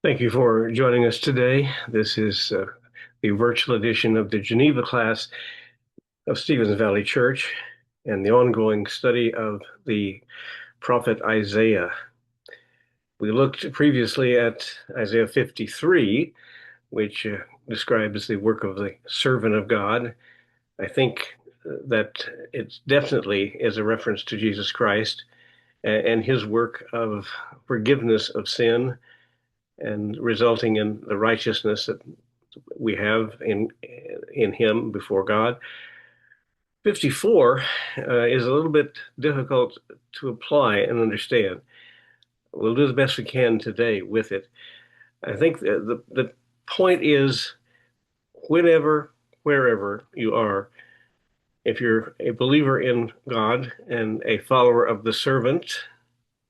Thank you for joining us today. This is the virtual edition of the Geneva class of Stevens Valley Church and the ongoing study of the prophet Isaiah. We looked previously at Isaiah 53, which describes the work of the servant of God. I think that it definitely is a reference to Jesus Christ and his work of forgiveness of sin and resulting in the righteousness that we have in him before God. 54 is a little bit difficult to apply and understand. We'll do the best we can today with it. I think the point is whenever, wherever you are, if you're a believer in God and a follower of the servant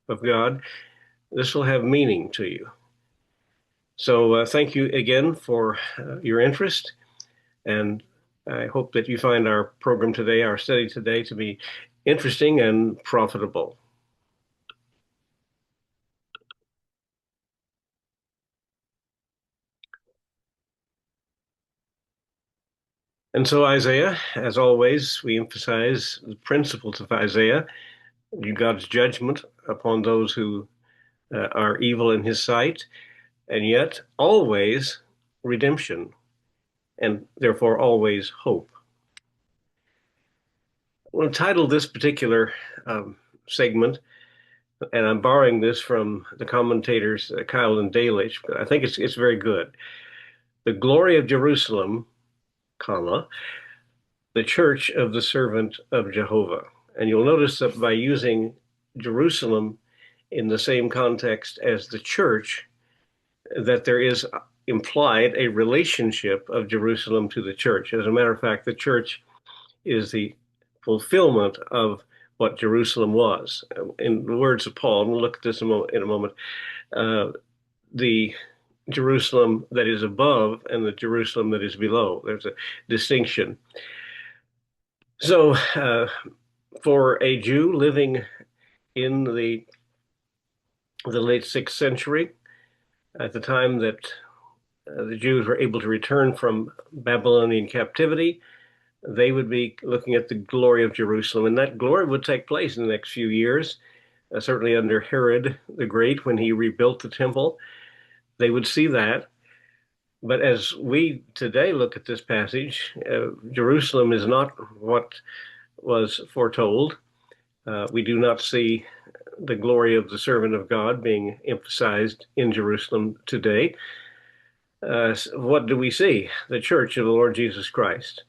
of God, this will have meaning to you. So thank you again for your interest. And I hope that you find our program today, our study today, to be interesting and profitable. And so, Isaiah, as always, we emphasize the principles of Isaiah, God's judgment upon those who are evil in his sight, and yet always redemption, and therefore always hope. We'll title this particular segment, and I'm borrowing this from the commentators Kyle and Dalish, but I think it's very good. The glory of Jerusalem, comma, the church of the servant of Jehovah. And you'll notice that by using Jerusalem in the same context as the church, that there is implied a relationship of Jerusalem to the church. As a matter of fact, the church is the fulfillment of what Jerusalem was. In the words of Paul, and we'll look at this in a moment, the Jerusalem that is above and the Jerusalem that is below. There's a distinction. So, for a Jew living in the late 6th century, at the time that the Jews were able to return from Babylonian captivity, they would be looking at the glory of Jerusalem, and that glory would take place in the next few years, certainly under Herod the Great when he rebuilt the temple. They would see that. But as we today look at this passage, Jerusalem is not what was foretold. We do not see the glory of the servant of God being emphasized in Jerusalem today. What do we see? The church of the Lord Jesus Christ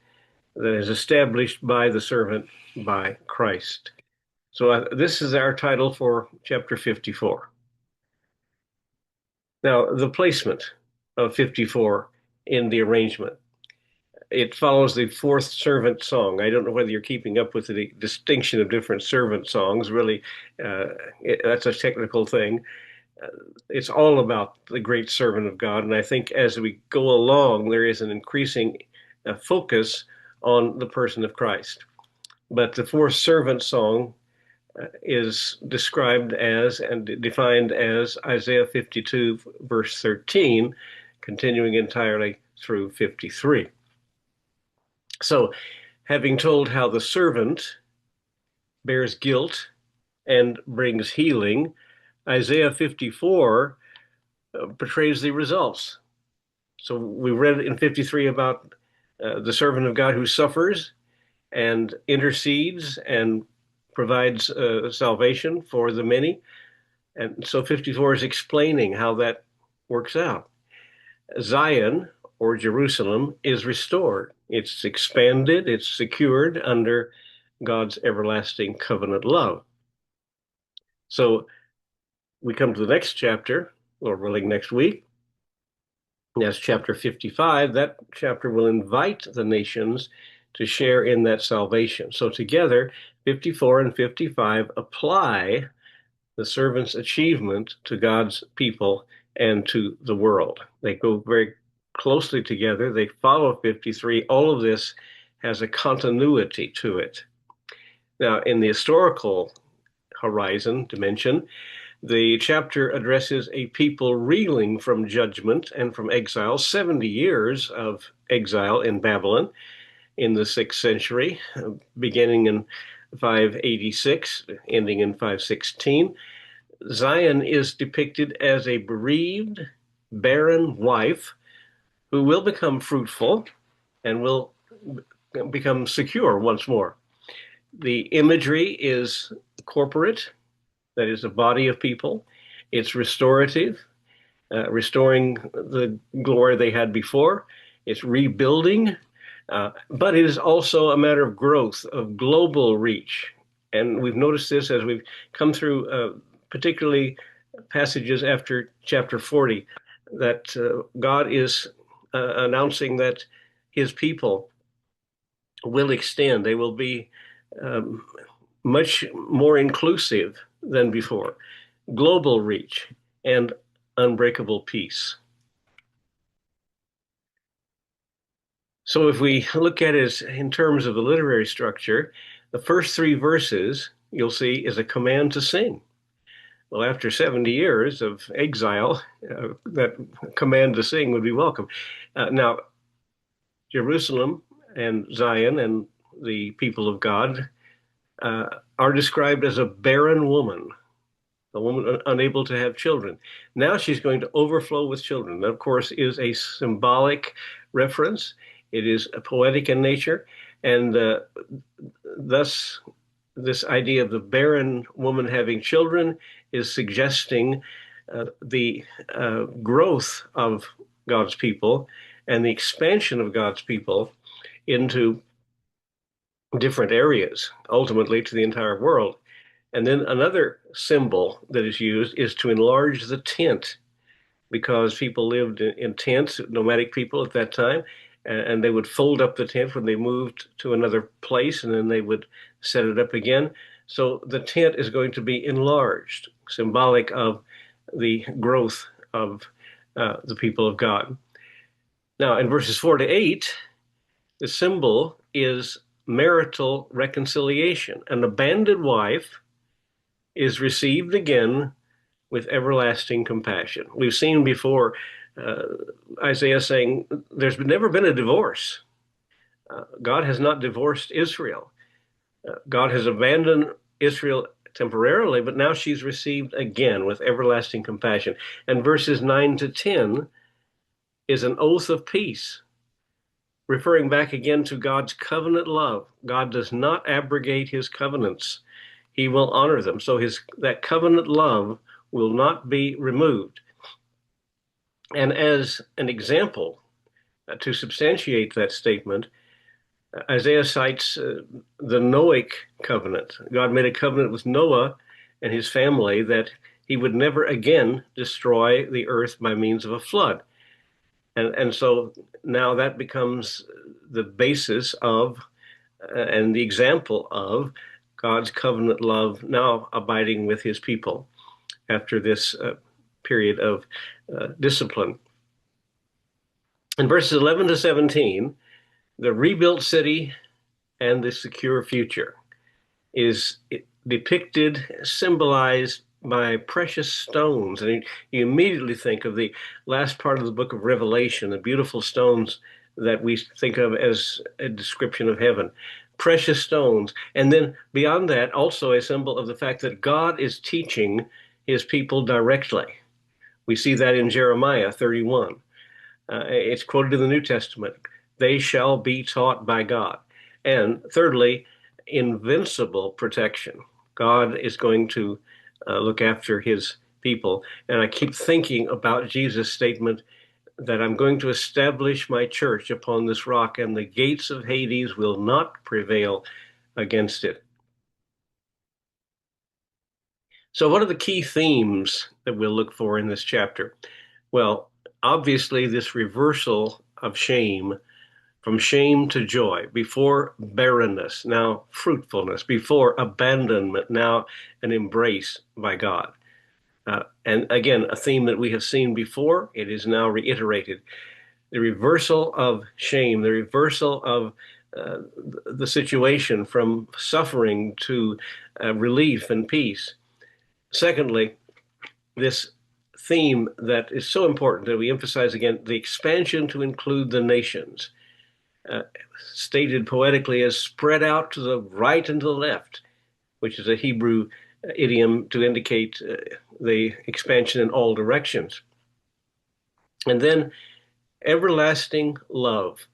that is established by the servant, by Christ. So this is our title for chapter 54. Now, the placement of 54 in the arrangement. It follows the fourth servant song. I don't know whether you're keeping up with the distinction of different servant songs. Really, that's a technical thing. It's all about the great servant of God. And I think as we go along, there is an increasing focus on the person of Christ. But the fourth servant song is described as and defined as Isaiah 52, verse 13, continuing entirely through 53. So, having told how the servant bears guilt and brings healing, Isaiah 54 portrays the results. So, we read in 53 about the servant of God who suffers and intercedes and provides salvation for the many. And so 54 is explaining how that works out. Zion, or Jerusalem, is restored. It's expanded, it's secured under God's everlasting covenant love. So we come to the next chapter, Lord willing, next week. That's chapter 55. That chapter will invite the nations to share in that salvation. So together, 54 and 55 apply the servant's achievement to God's people and to the world. They go very closely together. They follow 53. All of this has a continuity to it. Now, in the historical horizon dimension, The chapter addresses a people reeling from judgment and from exile, 70 years of exile in Babylon in the 6th century, beginning in 586, ending in 516. Zion is depicted as a bereaved, barren wife who will become fruitful and will become secure once more. The imagery is corporate, that is, a body of people. It's restorative, restoring the glory they had before. It's rebuilding, but it is also a matter of growth, of global reach. And we've noticed this as we've come through, particularly passages after chapter 40, that God is announcing that his people will extend. They will be um, much more inclusive than before, global reach, and unbreakable peace. So if we look at it in terms of the literary structure, the first 3 verses you'll see is a command to sing. Well, after 70 years of exile, that command to sing would be welcome. Now, Jerusalem and Zion and the people of God are described as a barren woman, a woman unable to have children. Now she's going to overflow with children. That, of course, is a symbolic reference. It is poetic in nature, and thus this idea of the barren woman having children is suggesting the growth of God's people and the expansion of God's people into different areas, ultimately to the entire world. And then another symbol that is used is to enlarge the tent, because people lived in tents, nomadic people at that time, and they would fold up the tent when they moved to another place, and then they would set it up again. So the tent is going to be enlarged, symbolic of the growth of the people of God. Now, in verses 4 to 8, the symbol is marital reconciliation. An abandoned wife is received again with everlasting compassion. We've seen before Isaiah saying there's never been a divorce. God has not divorced Israel. God has abandoned Israel temporarily, but now she's received again with everlasting compassion. And verses 9 to 10 is an oath of peace, referring back again to God's covenant love. God does not abrogate his covenants. He will honor them. So that covenant love will not be removed. And as an example, to substantiate that statement, Isaiah cites the Noahic covenant. God made a covenant with Noah and his family that he would never again destroy the earth by means of a flood. And so now that becomes the basis of and the example of God's covenant love now abiding with his people after this period of discipline. In verses 11 to 17, the rebuilt city and the secure future is depicted, symbolized by precious stones. And you immediately think of the last part of the book of Revelation, the beautiful stones that we think of as a description of heaven. Precious stones. And then beyond that, also a symbol of the fact that God is teaching his people directly. We see that in Jeremiah 31. It's quoted in the New Testament. They shall be taught by God. And thirdly, invincible protection. God is going to look after his people. And I keep thinking about Jesus' statement that I'm going to establish my church upon this rock, and the gates of Hades will not prevail against it. So what are the key themes that we'll look for in this chapter? Well, obviously, this reversal of shame, from shame to joy, before barrenness, now fruitfulness, before abandonment, now an embrace by God. And again, a theme that we have seen before, it is now reiterated. The reversal of shame, the reversal of the situation from suffering to relief and peace. Secondly, this theme that is so important that we emphasize again, the expansion to include the nations, uh, stated poetically as spread out to the right and to the left, which is a Hebrew idiom to indicate the expansion in all directions. And then everlasting love.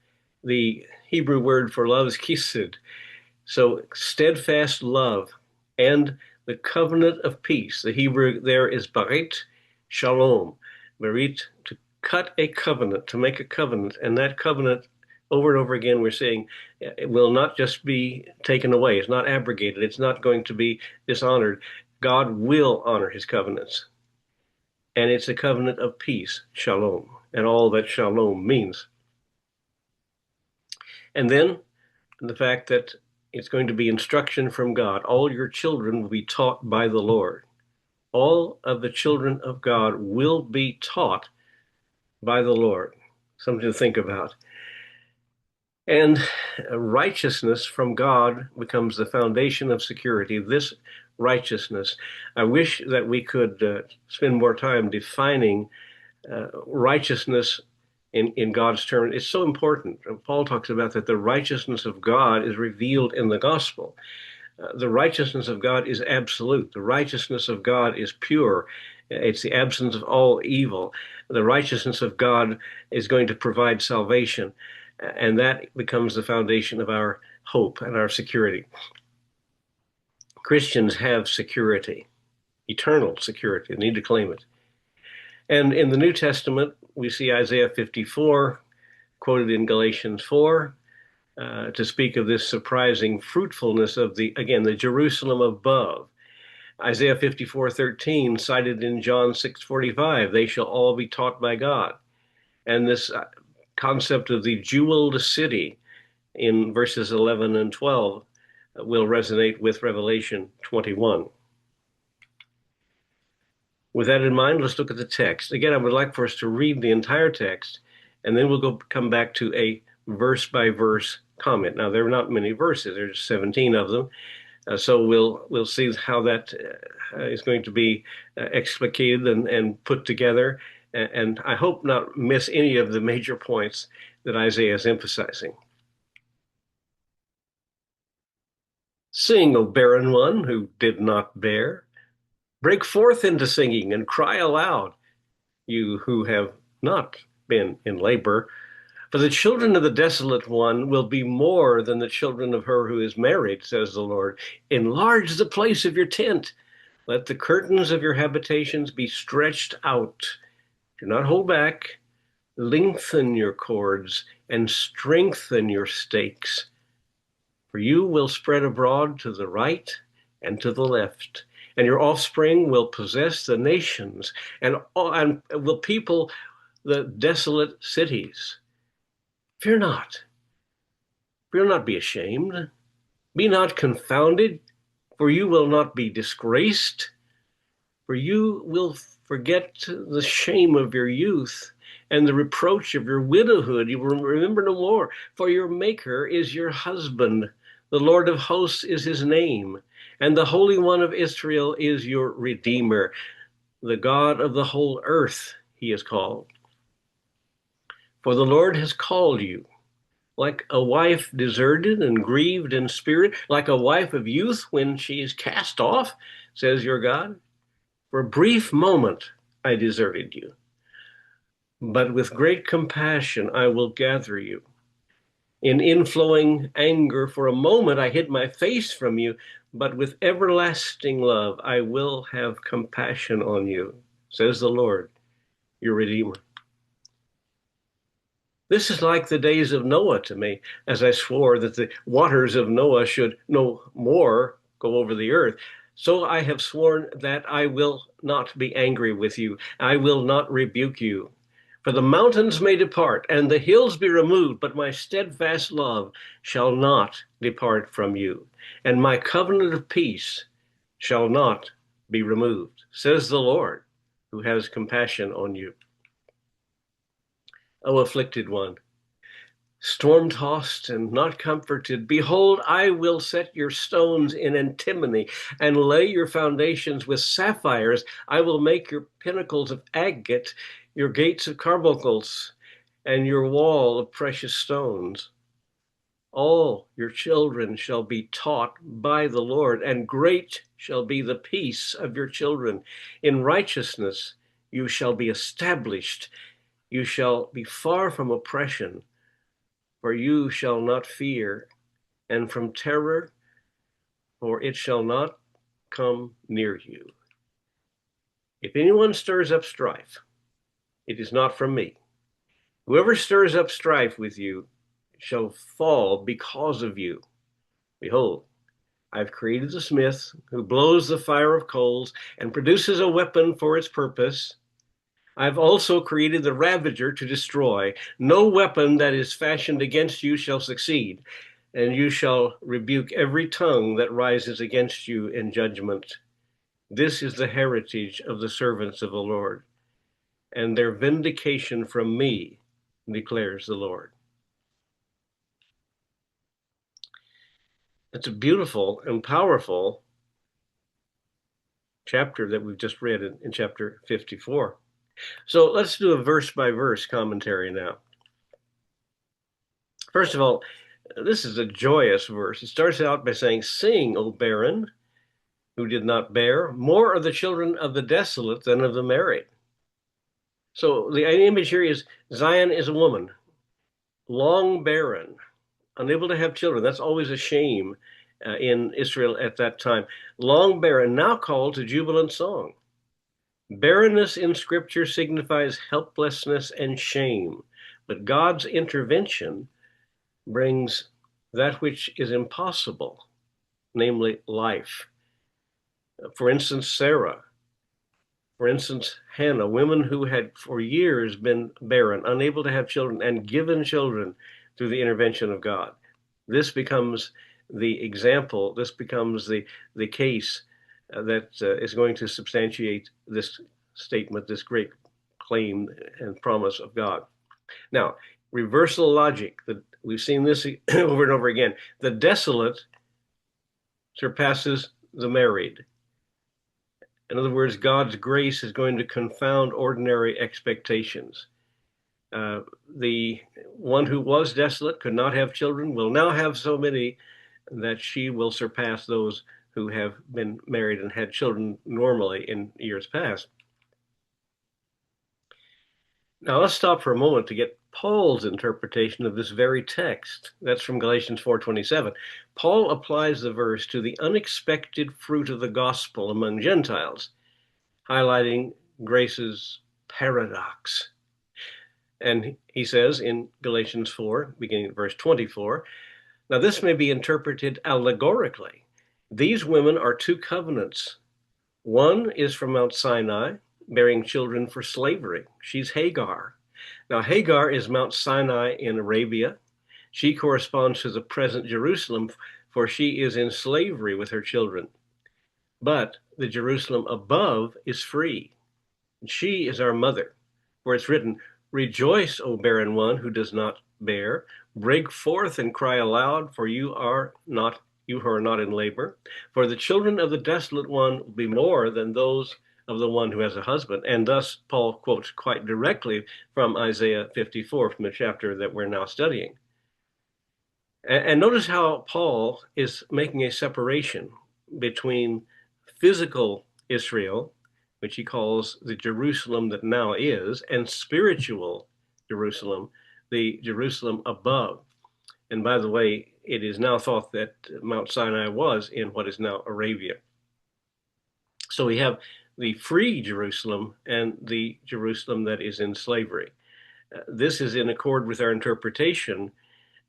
The Hebrew word for love is chesed. So steadfast love and the covenant of peace. The Hebrew there is barit shalom. Barit, to cut a covenant, to make a covenant. And that covenant, over and over again, we're saying it will not just be taken away. It's not abrogated. It's not going to be dishonored. God will honor his covenants. And it's a covenant of peace, shalom, and all that shalom means. And then the fact that it's going to be instruction from God. All your children will be taught by the Lord. All of the children of God will be taught by the Lord. Something to think about. And righteousness from God becomes the foundation of security. This righteousness, I wish that we could spend more time defining righteousness in God's terms. It's so important. Paul talks about that the righteousness of God is revealed in the gospel. The righteousness of God is absolute. The righteousness of God is pure. It's the absence of all evil. The righteousness of God is going to provide salvation, and that becomes the foundation of our hope and our security. Christians have security, eternal security. They need to claim it. And in the New Testament, we see Isaiah 54 quoted in Galatians 4 to speak of this surprising fruitfulness of the Jerusalem above. Isaiah 54:13 cited in John 6:45, they shall all be taught by God. And this concept of the jeweled city in verses 11 and 12 will resonate with Revelation 21. With that in mind, let's look at the text. Again, I would like for us to read the entire text, and then we'll come back to a verse-by-verse comment. Now, there are not many verses. There's 17 of them. So we'll see how that is going to be explicated and put together. And I hope not miss any of the major points that Isaiah is emphasizing. Sing, O barren one who did not bear. Break forth into singing and cry aloud, you who have not been in labor. For the children of the desolate one will be more than the children of her who is married, says the Lord. Enlarge the place of your tent. Let the curtains of your habitations be stretched out. Do not hold back. Lengthen your cords and strengthen your stakes. For you will spread abroad to the right and to the left, and your offspring will possess the nations and will people the desolate cities. Fear not. Fear not, be ashamed. Be not confounded, for you will not be disgraced. For you will forget the shame of your youth and the reproach of your widowhood. You will remember no more, for your Maker is your husband. The Lord of hosts is his name, and the Holy One of Israel is your Redeemer. The God of the whole earth he is called. For the Lord has called you, like a wife deserted and grieved in spirit, like a wife of youth when she is cast off, says your God. For a brief moment I deserted you, but with great compassion I will gather you. In inflowing anger, for a moment I hid my face from you, but with everlasting love I will have compassion on you, says the Lord, your Redeemer. This is like the days of Noah to me, as I swore that the waters of Noah should no more go over the earth. So I have sworn that I will not be angry with you. I will not rebuke you. For the mountains may depart and the hills be removed, but my steadfast love shall not depart from you, and my covenant of peace shall not be removed, says the Lord, who has compassion on you. O afflicted one, storm-tossed and not comforted. Behold, I will set your stones in antimony and lay your foundations with sapphires. I will make your pinnacles of agate, your gates of carbuncles, and your wall of precious stones. All your children shall be taught by the Lord, and great shall be the peace of your children. In righteousness you shall be established. You shall be far from oppression, for you shall not fear, and from terror, for it shall not come near you. If anyone stirs up strife, it is not from me. Whoever stirs up strife with you shall fall because of you. Behold, I've created the smith who blows the fire of coals and produces a weapon for its purpose. I've also created the ravager to destroy. No weapon that is fashioned against you shall succeed, and you shall rebuke every tongue that rises against you in judgment. This is the heritage of the servants of the Lord, and their vindication from me, declares the Lord. It's a beautiful and powerful chapter that we've just read in chapter 54. So let's do a verse by verse commentary now. First of all, this is a joyous verse. It starts out by saying, "Sing, O barren, who did not bear. More are the children of the desolate than of the married." So the image here is Zion is a woman, long barren, unable to have children. That's always a shame in Israel at that time. Long barren, now called to jubilant song. Barrenness in Scripture signifies helplessness and shame, but God's intervention brings that which is impossible, namely life. For instance, Sarah. For instance, Hannah, women who had for years been barren, unable to have children, and given children through the intervention of God. This becomes the example, this becomes the case that is going to substantiate this statement, this great claim and promise of God. Now, reversal logic, we've seen this over and over again. The desolate surpasses the married. In other words, God's grace is going to confound ordinary expectations. The one who was desolate, could not have children, will now have so many that she will surpass those who have been married and had children normally in years past. Now let's stop for a moment to get Paul's interpretation of this very text. That's from Galatians 4:27. Paul applies the verse to the unexpected fruit of the gospel among Gentiles, highlighting grace's paradox. And he says in Galatians 4, beginning at verse 24, now this may be interpreted allegorically. These women are two covenants. One is from Mount Sinai, bearing children for slavery. She's Hagar. Now, Hagar is Mount Sinai in Arabia. She corresponds to the present Jerusalem, for she is in slavery with her children. But the Jerusalem above is free. She is our mother, for it's written, rejoice, O barren one who does not bear. Break forth and cry aloud, for you who are not in labor. For the children of the desolate one will be more than those of the one who has a husband. And thus, Paul quotes quite directly from Isaiah 54, from the chapter that we're now studying. And notice how Paul is making a separation between physical Israel, which he calls the Jerusalem that now is, and spiritual Jerusalem, the Jerusalem above. And by the way, it is now thought that Mount Sinai was in what is now Arabia. So we have the free Jerusalem and the Jerusalem that is in slavery. This is in accord with our interpretation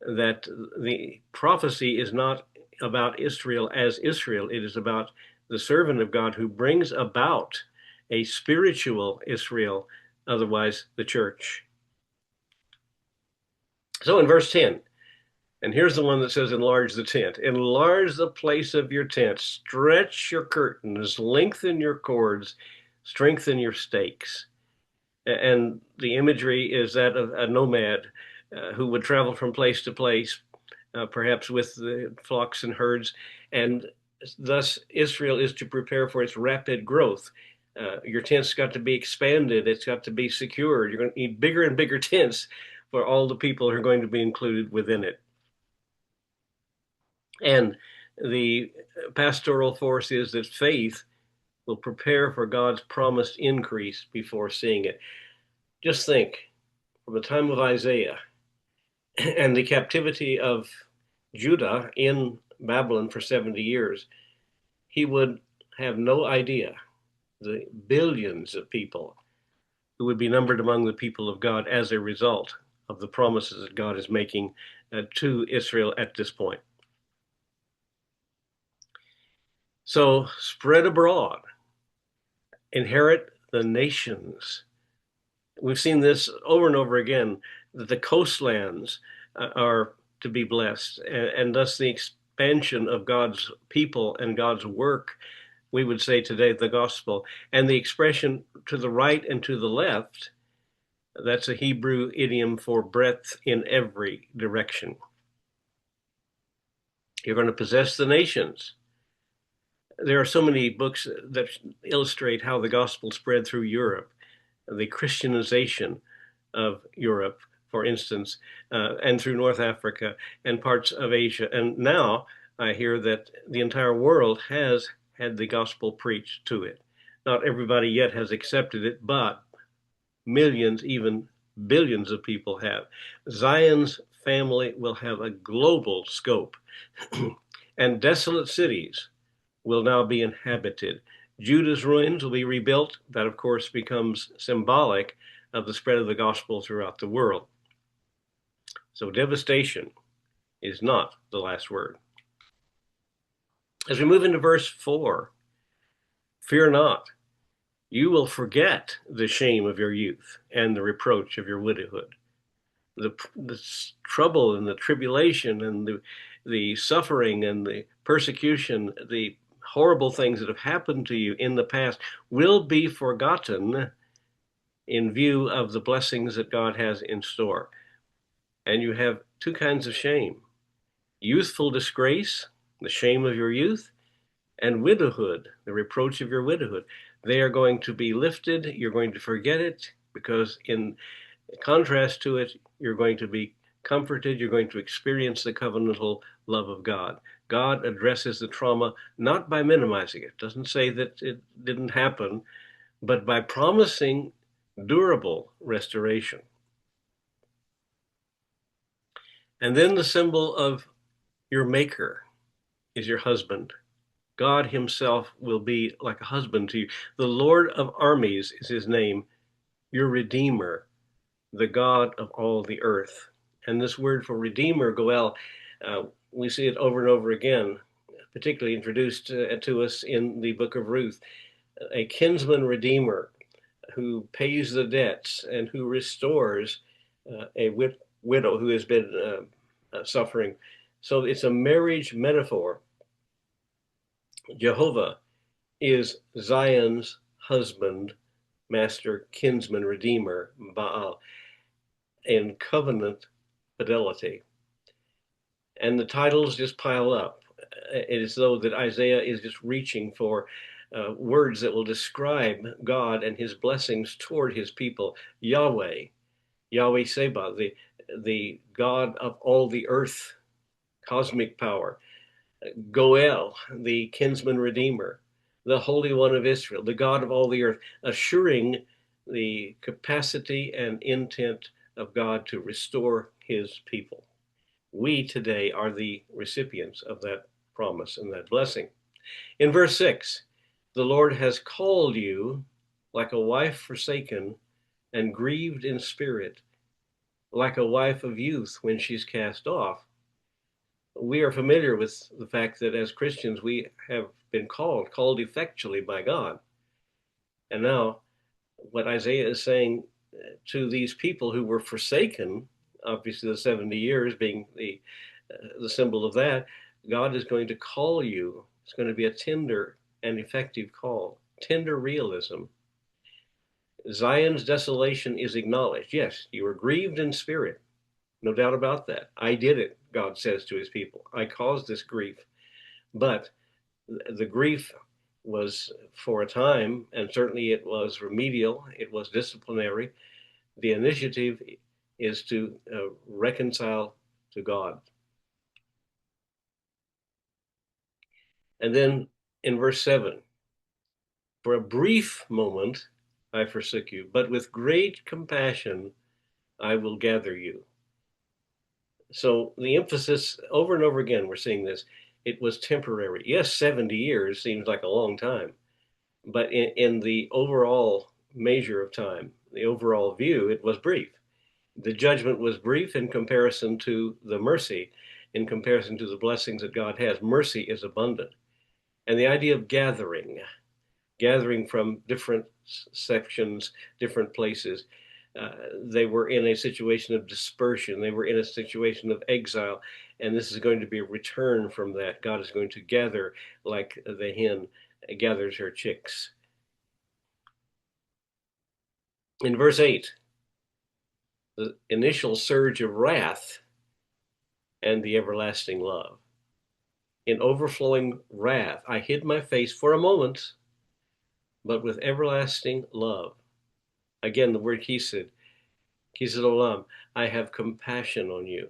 that the prophecy is not about Israel as Israel. It is about the servant of God who brings about a spiritual Israel, otherwise the church. So in verse 10, and here's the one that says, enlarge the tent. Enlarge the place of your tent. Stretch your curtains. Lengthen your cords. Strengthen your stakes. And the imagery is that of a nomad who would travel from place to place, perhaps with the flocks and herds, and thus Israel is to prepare for its rapid growth. Your tent's got to be expanded, it's got to be secured. You're going to need bigger and bigger tents for all the people who are going to be included within it. And the pastoral force is that faith will prepare for God's promised increase before seeing it. Just think, from the time of Isaiah and the captivity of Judah in Babylon for 70 years, he would have no idea the billions of people who would be numbered among the people of God as a result of the promises that God is making to Israel at this point. So spread abroad, inherit the nations. We've seen this over and over again, that the coastlands are to be blessed, and thus the expansion of God's people and God's work, we would say today, the gospel. And the expression to the right and to the left, that's a Hebrew idiom for breadth in every direction. You're going to possess the nations. There are so many books that illustrate how the gospel spread through Europe, the Christianization of Europe, for instance, and through North Africa and parts of Asia. And now I hear that the entire world has had the gospel preached to it. Not everybody yet has accepted it, but millions, even billions of people have. Zion's family will have a global scope, and desolate cities will now be inhabited. Judah's ruins will be rebuilt. That, of course, becomes symbolic of the spread of the gospel throughout the world. So devastation is not the last word. As we move into verse 4, fear not, you will forget the shame of your youth and the reproach of your widowhood. The trouble and the tribulation and the suffering and the persecution, the horrible things that have happened to you in the past will be forgotten in view of the blessings that God has in store. And you have two kinds of shame: youthful disgrace, the shame of your youth, and widowhood, the reproach of your widowhood. They are going to be lifted. You're going to forget it, because in contrast to it, you're going to be comforted. You're going to experience the covenantal love of God. God addresses the trauma not by minimizing it. Doesn't say that it didn't happen, but by promising durable restoration. And then the symbol of your maker is your husband. God himself will be like a husband to you. The Lord of armies is his name, your Redeemer, the God of all the earth. And this word for Redeemer, Goel, we see it over and over again, particularly introduced to us in the book of Ruth. A kinsman redeemer who pays the debts and who restores a widow who has been suffering. So it's a marriage metaphor. Jehovah is Zion's husband, master, kinsman, redeemer, Baal, in covenant fidelity. And the titles just pile up. It is though that Isaiah is just reaching for words that will describe God and his blessings toward his people. Yahweh, Yahweh Seba, the God of all the earth, cosmic power. Goel, the kinsman redeemer, the Holy One of Israel, the God of all the earth, assuring the capacity and intent of God to restore his people. We today are the recipients of that promise and that blessing. In verse 6, the Lord has called you like a wife forsaken and grieved in spirit, like a wife of youth when she's cast off. We are familiar with the fact that as Christians, we have been called effectually by God. And now, what Isaiah is saying to these people who were forsaken, obviously the 70 years being the symbol of that, God is going to call you. It's going to be a tender and effective call, tender realism. Zion's desolation is acknowledged. Yes, you are grieved in spirit. No doubt about that. I did it, God says to his people. I caused this grief. But the grief was for a time, and certainly it was remedial, it was disciplinary. The initiative is to reconcile to God. And then in verse 7, for a brief moment I forsook you, but with great compassion I will gather you. So the emphasis over and over again, we're seeing this. It was temporary. Yes, 70 years seems like a long time, but in the overall measure of time, the overall view, it was brief. The judgment was brief in comparison to the mercy, in comparison to the blessings that God has. Mercy is abundant. And the idea of gathering from different sections, different places. They were in a situation of dispersion. They were in a situation of exile. And this is going to be a return from that. God is going to gather like the hen gathers her chicks. In verse 8, the initial surge of wrath and the everlasting love. In overflowing wrath, I hid my face for a moment, but with everlasting love. Again, the word kised olam, I have compassion on you.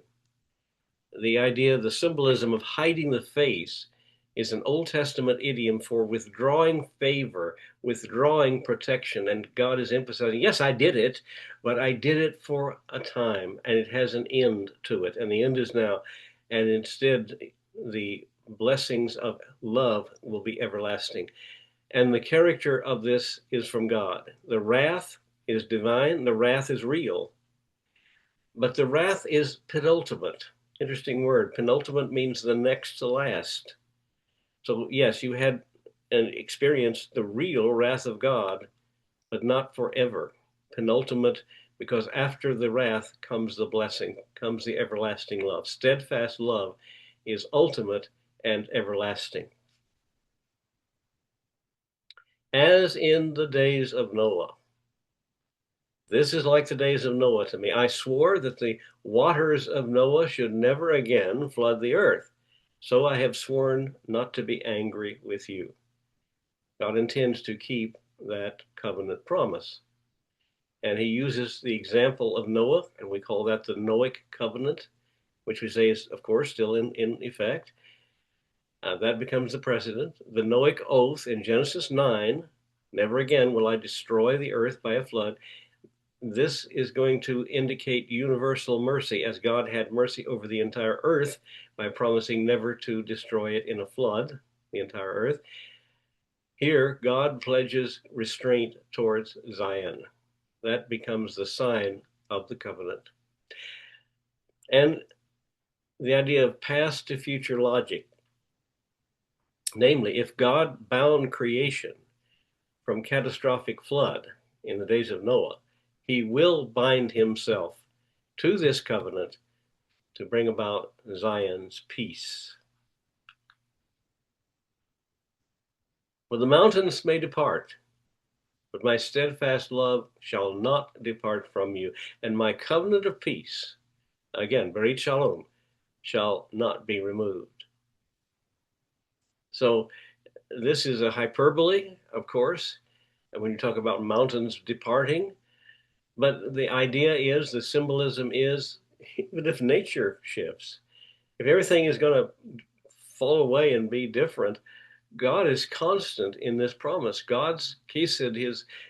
The idea, the symbolism of hiding the face is an Old Testament idiom for withdrawing favor, withdrawing protection. And God is emphasizing, yes, I did it, but I did it for a time, and it has an end to it. And the end is now. And instead, the blessings of love will be everlasting. And the character of this is from God. The wrath is divine, the wrath is real, but the wrath is penultimate. Interesting word. Penultimate means the next to last. So, yes, you had experienced the real wrath of God, but not forever. Penultimate, because after the wrath comes the blessing, comes the everlasting love. Steadfast love is ultimate and everlasting. As in the days of Noah. This is like the days of Noah to me. I swore that the waters of Noah should never again flood the earth. So I have sworn not to be angry with you. God intends to keep that covenant promise. And he uses the example of Noah, and we call that the Noahic covenant, which we say is, of course, still in effect. That becomes the precedent. The Noahic oath in Genesis 9, never again will I destroy the earth by a flood. This is going to indicate universal mercy, as God had mercy over the entire earth by promising never to destroy it in a flood, the entire earth. Here, God pledges restraint towards Zion. That becomes the sign of the covenant. And the idea of past to future logic. Namely, if God bound creation from catastrophic flood in the days of Noah, he will bind himself to this covenant to bring about Zion's peace. For the mountains may depart, but my steadfast love shall not depart from you, and my covenant of peace, again, Berit Shalom, shall not be removed. So this is a hyperbole, of course, and when you talk about mountains departing, but the idea is, the symbolism is, even if nature shifts, if everything is going to fall away and be different, God is constant in this promise. God's kised,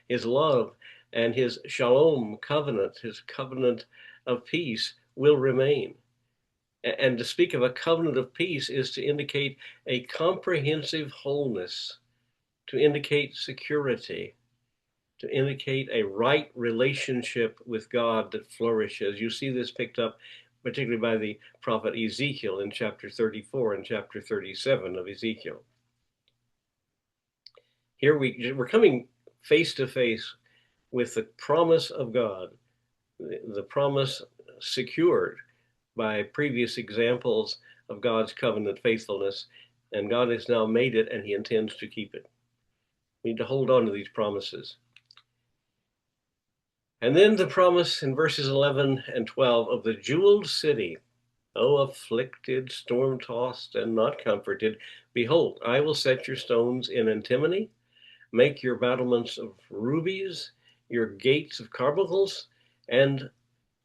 his love, and his shalom covenant, his covenant of peace will remain. And to speak of a covenant of peace is to indicate a comprehensive wholeness, to indicate security, to indicate a right relationship with God that flourishes. You see this picked up particularly by the prophet Ezekiel in chapter 34 and chapter 37 of Ezekiel. Here we're coming face to face with the promise of God, the promise secured by previous examples of God's covenant faithfulness, and God has now made it and he intends to keep it. We need to hold on to these promises. And then the promise in verses 11 and 12 of the jeweled city. O afflicted, storm tossed, and not comforted, behold, I will set your stones in antimony, make your battlements of rubies, your gates of carbuncles, and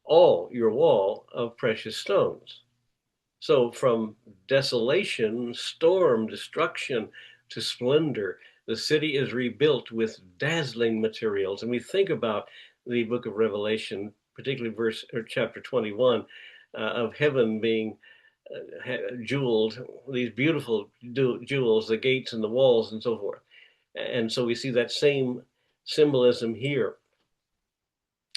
all your wall of precious stones. So from desolation, storm, destruction to splendor, the city is rebuilt with dazzling materials. And we think about the book of Revelation, particularly verse or chapter 21, of heaven being jeweled, these beautiful jewels, the gates and the walls and so forth. And so we see that same symbolism here.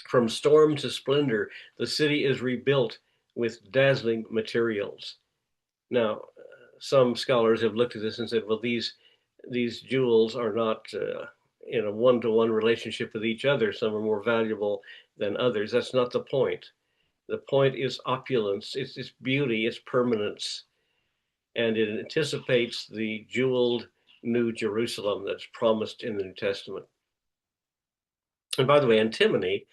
From storm to splendor, the city is rebuilt with dazzling materials. Now, some scholars have looked at this and said, well, these jewels are not in a one-to-one relationship with each other. Some are more valuable than others. That's not the point. The point is opulence, it's beauty, it's permanence, and it anticipates the jeweled New Jerusalem that's promised in the New Testament. And by the way, antimony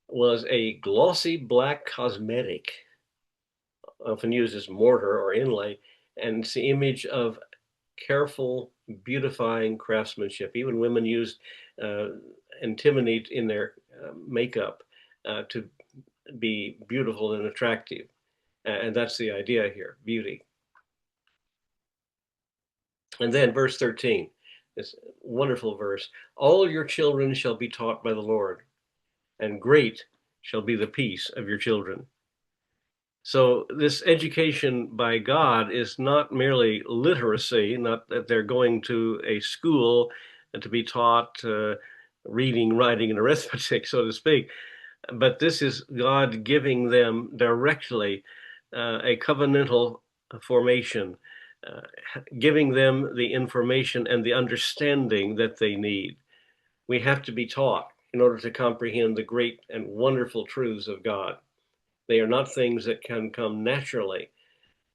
was a glossy black cosmetic, often used as mortar or inlay, and it's the image of careful, beautifying craftsmanship. Even women used antimony in their makeup to be beautiful and attractive. And that's the idea here, beauty. And then verse 13, this wonderful verse, all your children shall be taught by the Lord, and great shall be the peace of your children. So this education by God is not merely literacy, not that they're going to a school to be taught reading, writing, and arithmetic, so to speak, but this is God giving them directly a covenantal formation, giving them the information and the understanding that they need. We have to be taught in order to comprehend the great and wonderful truths of God. They are not things that can come naturally.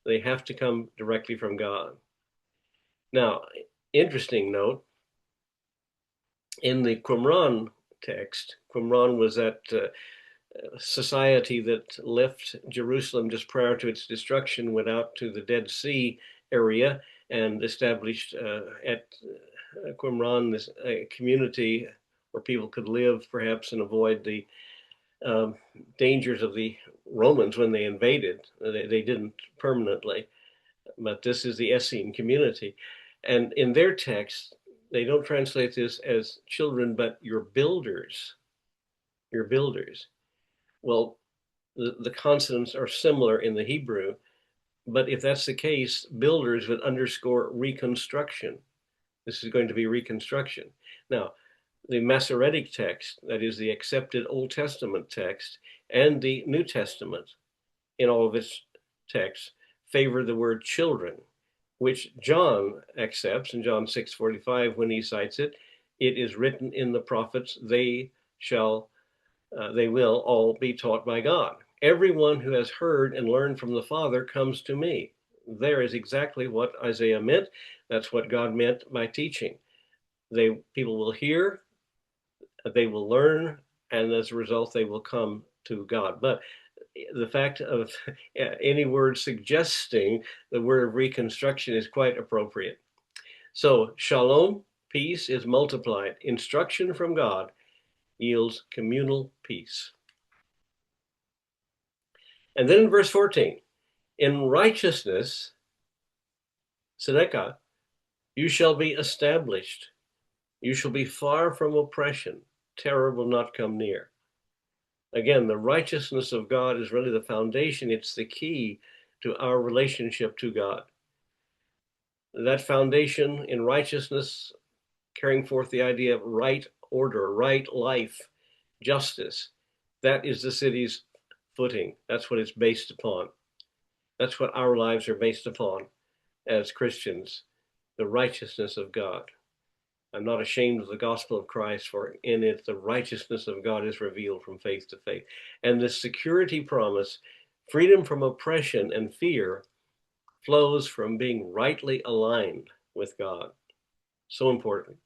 They have to come directly from God. Now, interesting note, in the Qumran text, Qumran was that society that left Jerusalem just prior to its destruction, went out to the Dead Sea area and established at Qumran this community where people could live perhaps and avoid the dangers of the Romans when they invaded. They didn't permanently, but this is the Essene community. And in their text, they don't translate this as children, but your builders. Your builders. Well, the consonants are similar in the Hebrew, but if that's the case, builders would underscore reconstruction. This is going to be reconstruction. Now, the Masoretic text, that is the accepted Old Testament text, and the New Testament in all of its texts favor the word children, which John accepts in John 6:45 when he cites it. It is written in the prophets, they will all be taught by God. Everyone who has heard and learned from the Father comes to me. There is exactly what Isaiah meant. That's what God meant by teaching. People will hear, they will learn, and as a result, they will come to God. But the fact of any word suggesting the word of reconstruction is quite appropriate. So shalom, peace, is multiplied. Instruction from God yields communal peace. And then in verse 14, in righteousness, tzedakah, you shall be established. You shall be far from oppression. Terror will not come near. Again, the righteousness of God is really the foundation. It's the key to our relationship to God. That foundation in righteousness, carrying forth the idea of right order, right life, justice, that is the city's footing. That's what it's based upon. That's what our lives are based upon as Christians, the righteousness of God. I'm not ashamed of the gospel of Christ, for in it the righteousness of God is revealed from faith to faith. And the security promise, freedom from oppression and fear, flows from being rightly aligned with God. So important.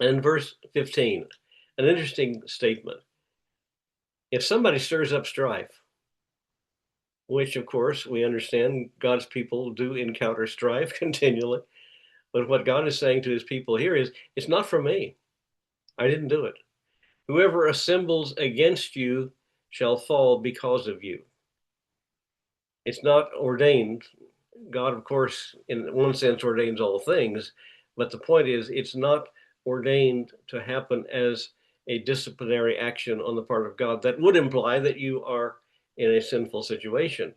And verse 15, an interesting statement. If somebody stirs up strife, which of course we understand God's people do encounter strife continually, but what God is saying to his people here is, it's not from me. I didn't do it. Whoever assembles against you shall fall because of you. It's not ordained. God, of course, in one sense, ordains all things, but the point is, it's not ordained to happen as a disciplinary action on the part of God that would imply that you are in a sinful situation.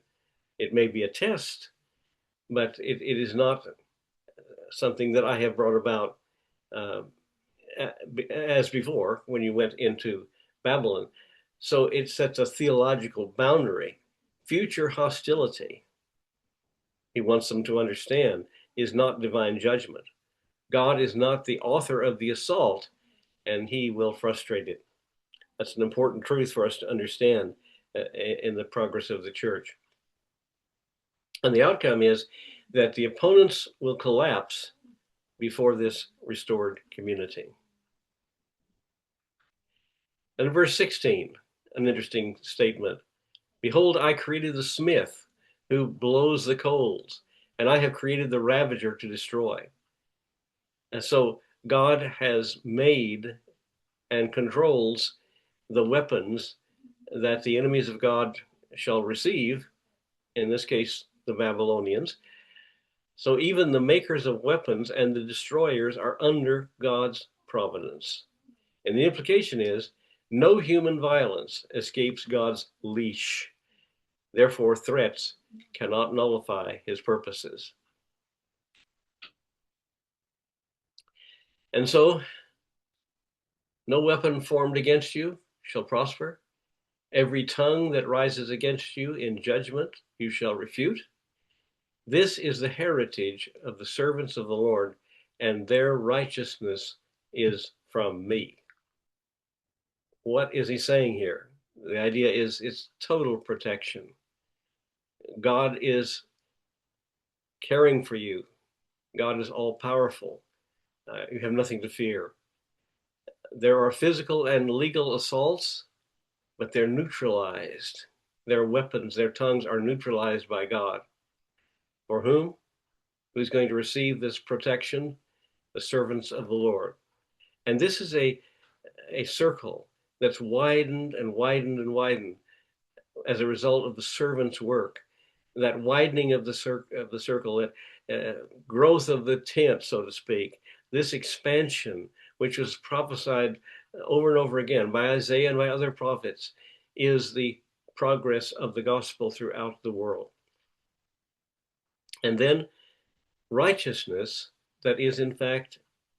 It may be a test, but it is not something that I have brought about uh, as before when you went into Babylon. So it sets a theological boundary. Future hostility, he wants them to understand, is not divine judgment. God is not the author of the assault, and he will frustrate it. That's an important truth for us to understand in the progress of the church. And the outcome is that the opponents will collapse before this restored community. And verse 16, an interesting statement. Behold, I created the smith who blows the coals, and I have created the ravager to destroy. And so God has made and controls the weapons that the enemies of God shall receive, in this case, the Babylonians. So even the makers of weapons and the destroyers are under God's providence. And the implication is no human violence escapes God's leash. Therefore, threats cannot nullify his purposes. And so, no weapon formed against you shall prosper. Every tongue that rises against you in judgment you shall refute. This is the heritage of the servants of the Lord, and their righteousness is from me. What is he saying here? The idea is it's total protection. God is caring for you. God is all powerful. You have nothing to fear. There are physical and legal assaults, but they're neutralized. Their weapons, their tongues are neutralized by God. For whom? Who's going to receive this protection? The servants of the Lord. And this is a circle that's widened and widened and widened as a result of the servant's work. That widening of the circle, that growth of the tent, so to speak, this expansion, which was prophesied over and over again by Isaiah and by other prophets, is the progress of the gospel throughout the world. And then righteousness that is in fact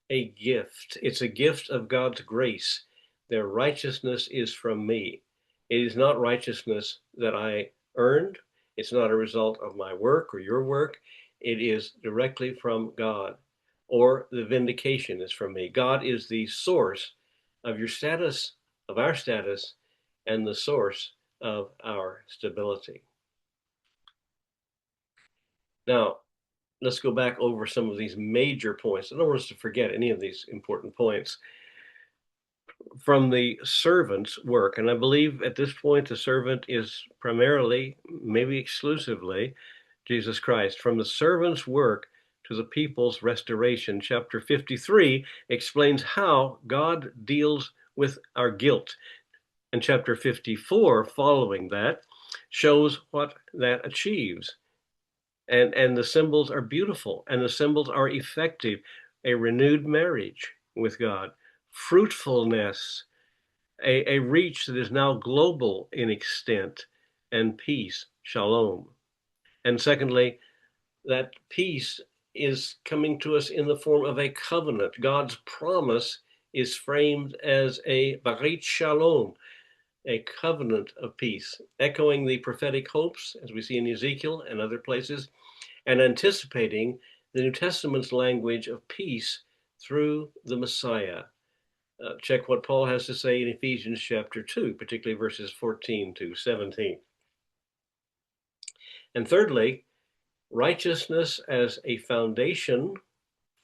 a gift. It's a gift of God's grace. Their righteousness is from me. It is not righteousness that I earned. It's not a result of my work or your work. It is directly from God, or the vindication is from me. God is the source of your status, of our status, and the source of our stability. Now, let's go back over some of these major points. I don't want us to forget any of these important points from the servant's work. And I believe at this point, the servant is primarily, maybe exclusively, Jesus Christ. From the servant's work to the people's restoration, chapter 53 explains how God deals with our guilt. And chapter 54, following that, shows what that achieves. And the symbols are beautiful, and the symbols are effective. A renewed marriage with God, fruitfulness, a reach that is now global in extent, and peace, shalom. And secondly, that peace is coming to us in the form of a covenant. God's promise is framed as a barit shalom, a covenant of peace, echoing the prophetic hopes, as we see in Ezekiel and other places, and anticipating the New Testament's language of peace through the Messiah. Check what Paul has to say in Ephesians chapter 2, particularly verses 14 to 17. And thirdly, righteousness as a foundation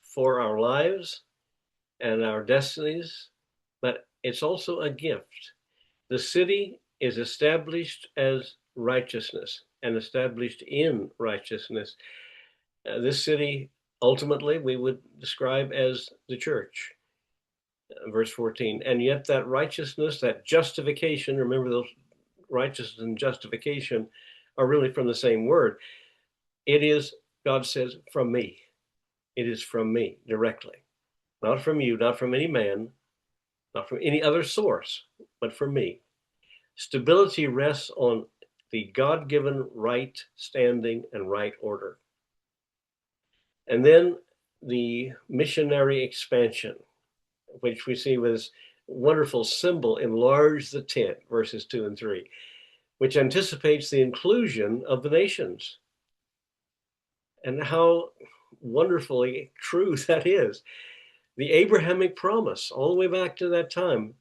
for our lives and our destinies, but it's also a gift. The city is established as righteousness and established in righteousness. This city, ultimately, we would describe as the church. Verse 14, and yet that righteousness, that justification, remember those righteousness and justification are really from the same word. It is, God says, from me. It is from me directly, not from you, not from any man, not from any other source, but from me. Stability rests on the God-given right standing and right order. And then the missionary expansion, which we see with this wonderful symbol, enlarge the tent, verses 2 and 3, which anticipates the inclusion of the nations. And how wonderfully true that is. The Abrahamic promise, all the way back to that time,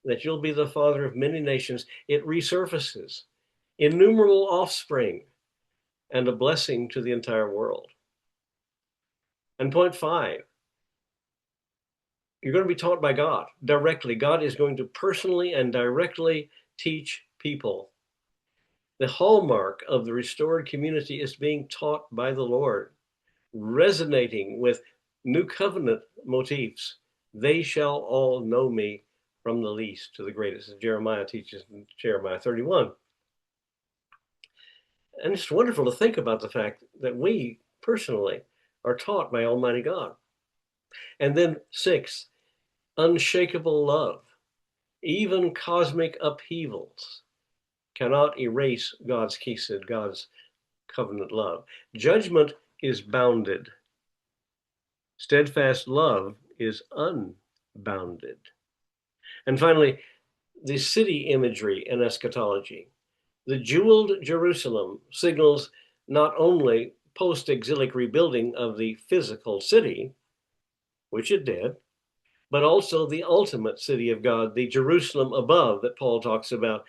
that you'll be the father of many nations, it resurfaces. Innumerable offspring and a blessing to the entire world. And point 5, you're going to be taught by God directly. God is going to personally and directly teach people. The hallmark of the restored community is being taught by the Lord, resonating with new covenant motifs. They shall all know me from the least to the greatest, as Jeremiah teaches in Jeremiah 31. And it's wonderful to think about the fact that we personally are taught by Almighty God. And then 6, unshakable love. Even cosmic upheavals cannot erase God's chesed, God's covenant love. Judgment is bounded. Steadfast love is unbounded. And finally, the city imagery and eschatology. The jeweled Jerusalem signals not only post-exilic rebuilding of the physical city, which it did, but also the ultimate city of God, the Jerusalem above that Paul talks about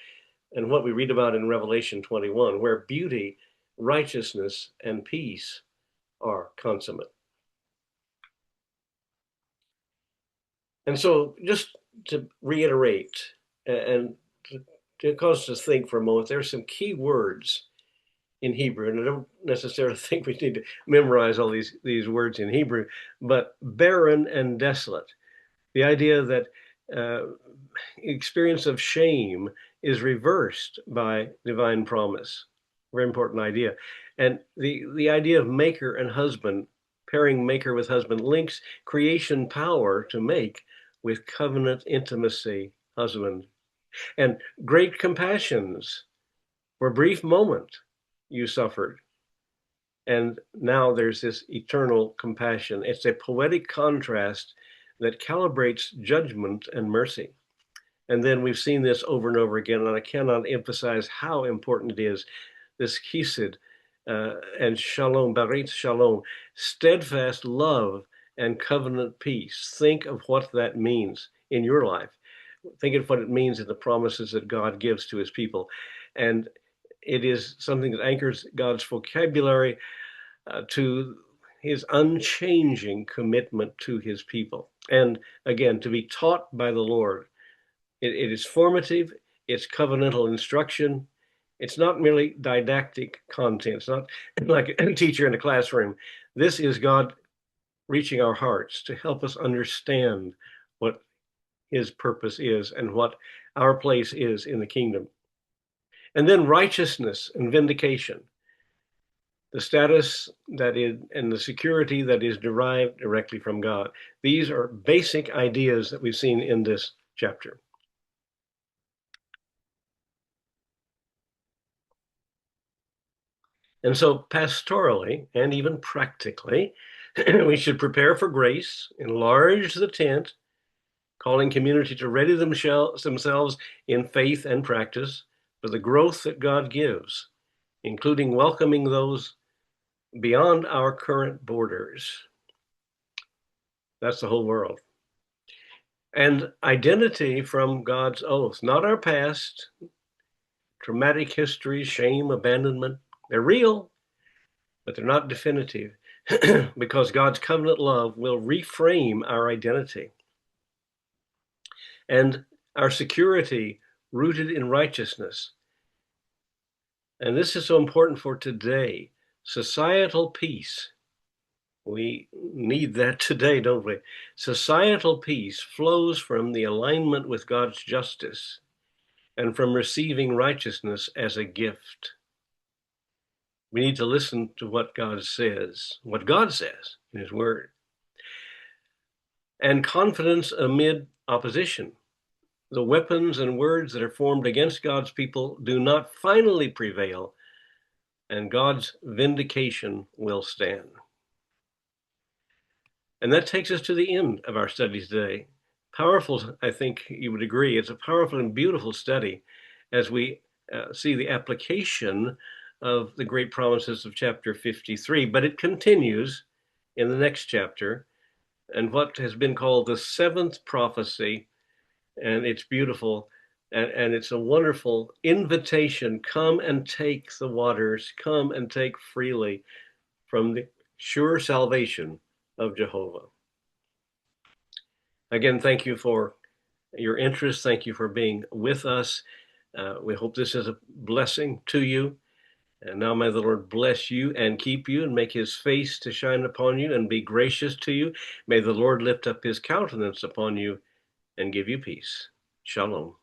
and what we read about in Revelation 21, where beauty, righteousness, and peace are consummate. And so just to reiterate and to cause us to think for a moment, there are some key words in Hebrew, and I don't necessarily think we need to memorize all these words in Hebrew, but barren and desolate. The idea that experience of shame is reversed by divine promise. Very important idea. And the idea of maker and husband, pairing maker with husband, links creation power to make with covenant intimacy, husband. And great compassions. For a brief moment you suffered, and now there's this eternal compassion. It's a poetic contrast that calibrates judgment and mercy. And then we've seen this over and over again, and I cannot emphasize how important it is, this chesed and shalom, barit shalom, steadfast love and covenant peace. Think of what that means in your life. Think of what it means in the promises that God gives to his people. And it is something that anchors God's vocabulary to his unchanging commitment to his people. And again, to be taught by the Lord. It is formative, it's covenantal instruction. It's not merely didactic content. It's not like a teacher in a classroom. This is God reaching our hearts to help us understand what his purpose is and what our place is in the kingdom. And then righteousness and vindication, the status that is and the security that is derived directly from God. These are basic ideas that we've seen in this chapter. And so pastorally and even practically, we should prepare for grace, enlarge the tent, calling community to ready themselves in faith and practice for the growth that God gives, including welcoming those beyond our current borders. That's the whole world. And identity from God's oath, not our past, traumatic history, shame, abandonment. They're real, but they're not definitive because God's covenant love will reframe our identity. and our security rooted in righteousness. And this is so important for today. Societal peace. We need that today, don't we? Societal peace flows from the alignment with God's justice and from receiving righteousness as a gift. We need to listen to what God says in His Word. And confidence amid opposition. The weapons and words that are formed against God's people do not finally prevail, and God's vindication will stand. And that takes us to the end of our study today. Powerful, I think you would agree. It's a powerful and beautiful study as we see the application of the great promises of chapter 53. But it continues in the next chapter, and what has been called the seventh prophecy. And it's beautiful, and it's a wonderful invitation. Come and take the waters, come and take freely from the sure salvation of Jehovah. Again, thank you for your interest. Thank you for being with us. We hope this is a blessing to you. And now may the Lord bless you and keep you and make his face to shine upon you and be gracious to you. May the Lord lift up his countenance upon you and give you peace. Shalom.